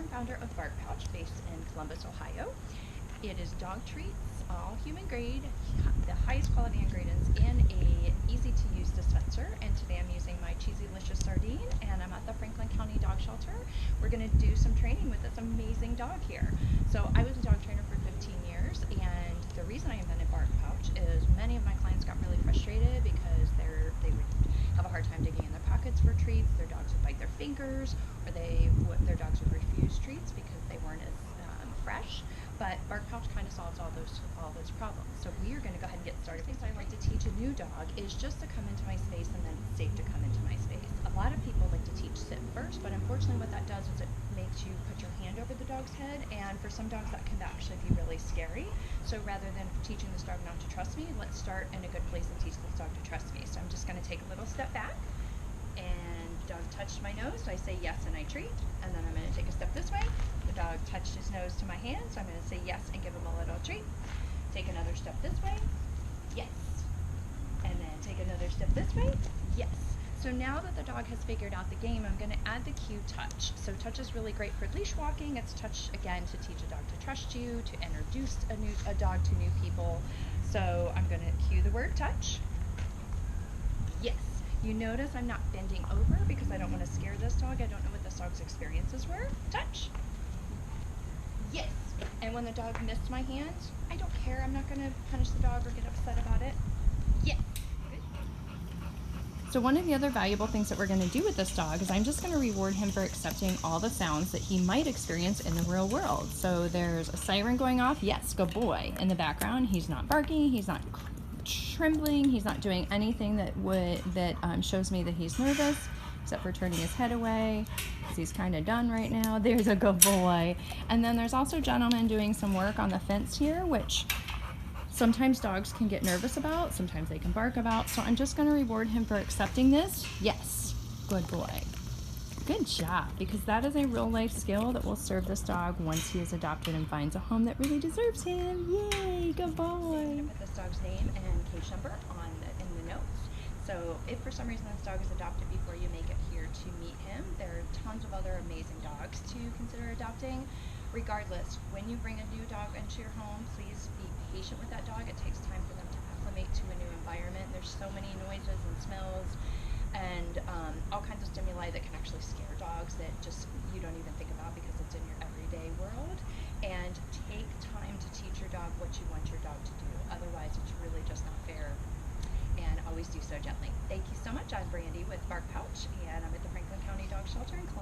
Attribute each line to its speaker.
Speaker 1: and founder of Bark Pouch, based in Columbus, Ohio. It is dog treats, all human grade, the highest quality ingredients in a easy to use dispenser. And today I'm using my Cheesy Licious sardine, and I'm at the Franklin County Dog Shelter. We're going to do some training with this amazing dog here. So I was a dog trainer for 15 years, and the reason I invented Bark Pouch is many of my clients got really frustrated because they would have a hard time digging in their pockets for treats. Their dogs would bite their fingers, or their dogs would refuse treats because they weren't as fresh. But Bark Pouch kind of solves all those problems. So we are going to go ahead and get started. The things I like to teach a new dog is just to come into my space, and then it's safe to come into my space. A lot of people like to teach sit first, but unfortunately what that does is it makes you put your hand over the dog's head, and for some dogs that can actually be really scary. So rather than teaching this dog not to trust me, let's start in a good place and teach this dog to trust me. So I'm just going to take a little step back, and the dog touched my nose, so I say yes and I treat. And then I'm going to take a step this way. The dog touched his nose to my hand, so I'm going to say yes and give him a little treat. Take another step this way, yes. And then take another step this way, yes. So now that the dog has figured out the game, I'm going to add the cue touch. So touch is really great for leash walking. It's touch, again, to teach a dog to trust you, to introduce a dog to new people. So I'm going to cue the word touch. Yes. You notice I'm not bending over because I don't want to scare this dog. I don't know what this dog's experiences were. Touch. Yes. And when the dog missed my hand, I don't care. I'm not going to punish the dog or get upset about it. Yes. So one of the other valuable things that we're going to do with this dog is I'm just going to reward him for accepting all the sounds that he might experience in the real world. So there's a siren going off. Yes, good boy. In the background, he's not barking. He's not trembling. He's not doing anything that shows me that he's nervous, except for turning his head away because he's kind of done right now. There's a good boy. And then there's also a gentleman doing some work on the fence here, which sometimes dogs can get nervous about, sometimes they can bark about. So I'm just going to reward him for accepting this. Yes, good boy. Good job, because that is a real life skill that will serve this dog once he is adopted and finds a home that really deserves him. Yay, good boy. I'm going to put this dog's name and cage number in the notes. So if for some reason this dog is adopted before you make it here to meet him, there are tons of other amazing dogs to consider adopting. Regardless, when you bring a new dog into your home, please be patient with that dog. It takes time for them to acclimate to a new environment. There's so many noises and smells and all kinds of stimuli that can actually scare dogs that just you don't even think about because it's in your everyday world. And take time to teach your dog what you want your dog to do. Otherwise, it's really just not fair. And always do so gently. Thank you so much. I'm Brandy with Bark Pouch, and I'm at the